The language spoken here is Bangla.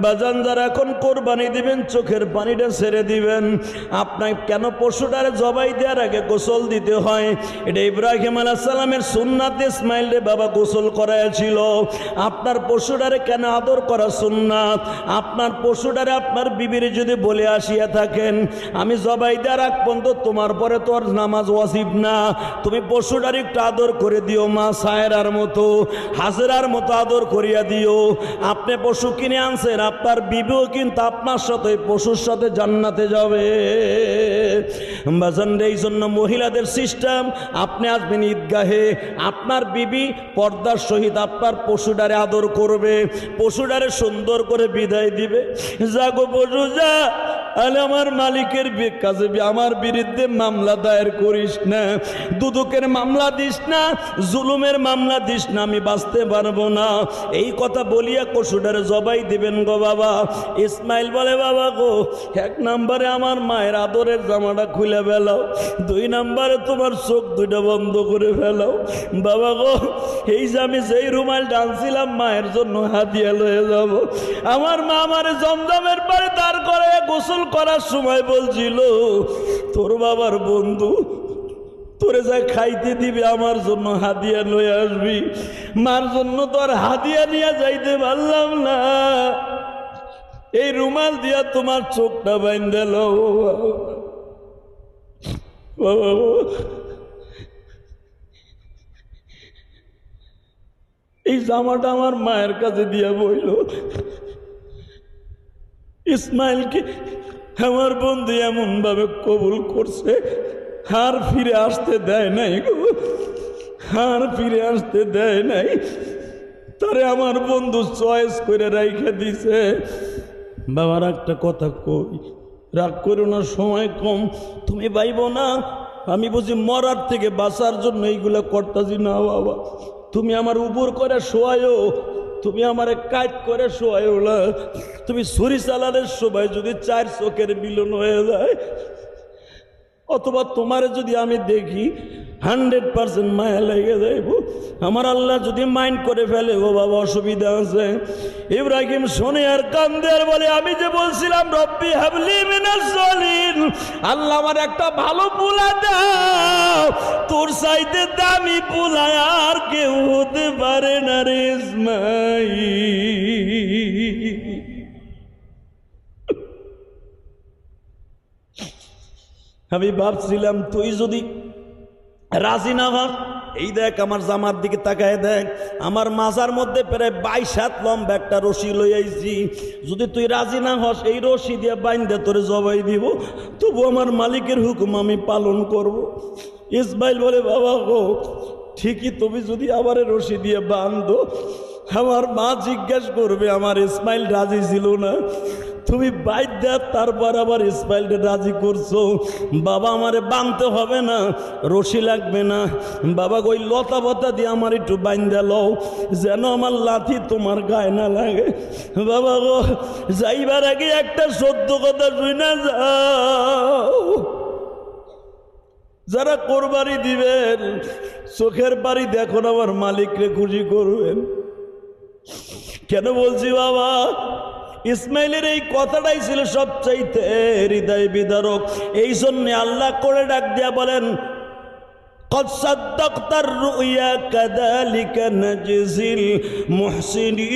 বাজান যারা এখন কোরবানি দিবেন চোখের পানিটা ছেড়ে দিবেন। আপনার কেন পশুটারে জবাই দেওয়ার আগে গোসল দিতে হয়? এটা ইব্রাহিম আলাইহিস সালামের সুন্নাত। ইসমাইল রে বাবা গোসল করাইছিল। আপনার পশুটারে কেন আদর করা সুন্নাত? আপনার পশুটারে আপনার বিবির যদি বলে আসিয়া থাকেন আমি জবাই দেওয়ার আগ পর্যন্ত তোমার পরে তোর নামাজ ওয়াজিব না, তুমি পশুটারে একটু আদর করে দিও, মা সায়রার মতো হাজেরার মতো আদর করিয়া দিও। আপনি পশু কিনে আনছেন, আপনার বিবিও কিন্তু আপনার সাথে পশুর সাথে জান্নাতে যাবে। বাজান এই জন্য মহিলাদের সিস্টেম, আপনি আসবেন ঈদগাহে, আপনার বিবি পর্দার সহিত আপনার পশুটারে আদর করবে, পশুটারে সুন্দর করে বিদায় দিবে। যাগো পশু যা, আলে আমার মালিকের কাছে আমার বিরুদ্ধে মামলা দায়ের করিস না, দুদকের মামলা দিস না, জুলুমের মামলা দিস না, আমি বাঁচতে পারবো না। এই কথা বলিয়া পশুটারে জবাই দিবেন গো বাবা। ইসমাইল বলে বাবা গো, এক নম্বরে আমার মায়ের আদরের জামাটা খুলে ফেলাও, দুই নম্বরে তোমার চোখ দুইটা বন্ধ করে ফেলাও। বাবা গো, এই যে আমি যেই রুমাল টানছিলাম মায়ের জন্য হাতিয়া লয়ে যাব, আমার মা আমার জমজমের পারে দাঁড় করে গোসল করার সময় বলছিল তোর বাবার বন্ধু তোরে যা খাইতে দিবে আমার জন্য হাদিয়া লয়ে আসবি। মার জন্য তো আর হাদিয়া নিয়ে যাইতে পারলাম না, এই রুমাল দিয়া তোমার চোখটা বাইন্ধে লও। এই জামাটা আমার মায়ের কাছে দিয়া বইল, ইসমাইলকে আমার বন্ধু এমন ভাবে কবুল করছে, হার ফিরে আসতে দেয় নাই গো, হার ফিরে আসতে দেয় নাই। তারে আমার বন্ধু চয়েস করে রাইখা দিছে। বাবার একটা কথা কই, রাগ করো না, সময় কম, তুমি পাইব না। আমি বুঝি মরার থেকে বাঁচার জন্য এইগুলা করতেছি না বাবা। তুমি আমার উপর করে শোয়ায়ও, তুমি আমার কাজ করে শোয়ায়ও না। তুমি ছুরি চালানোর সময় যদি চার চোখের মিলন হয়ে যায়, অথবা তোমার যদি আমি দেখি 100% মায়া লেগে যাইব। আমার আল্লাহ যদি মাইন্ড করে ফেলে ও বাবা অসুবিধা আছে। ইব্রাহিম শোনে আর কান্দে আর বলে, আমি যে বলছিলাম রব্বি হাবলি মিনাস সলিহিন, আল্লাহ আমার একটা ভালো পোলা দাও, তোর চাইতে দামি পোলা আর কেউ হতে পারে না রে ইসমাইল। আমি ভাবছিলাম তুই যদি রাজি না হস, এই দেখ আমার জামার দিকে তাকায় দেখ, আমার মাজার মধ্যে প্রায় 22 হাত লম্বা একটা রশি লই আইছি, যদি তুই রাজি না হস এই রশি দিয়ে বাইন্ধে তোরে জবাই দিব, তবু আমার মালিকের হুকুম আমি পালন করব। ইসমাইল বলে বাবা গো, ঠিকই তুমি যদি আবার রশি দিয়ে বাঁধো, আমার মা জিজ্ঞেস করবে আমার ইসমাইল রাজি ছিল না, তুমি বাইর দেয় তারপর আবার ইসমাইলকে রাজি করছো। বাবা আমারে বাঁধতে হবে না, রশি লাগবে না, বাবা ওই লতা বতা দিয়ে আমার একটু বাইন্ধে লও, যেন আমার লাথি তোমার গায়ে না লাগে। বাবা গো, যাইবার আগে একটা সত্য কথা শুনে যাও, যারা কোরবানি দিবেন চোখের বাড়ি দেখুন আমার মালিকরে খুশি করবেন। কেন বলছি বাবা, ইসমাইলের এই কথাটাই ছিল সবচাইতে হৃদয় বিদারক। এই জন্য আল্লাহ করে ডাক দিয়া বলেন, قد صدقت الرؤيا كذلك نجزي المحسنين।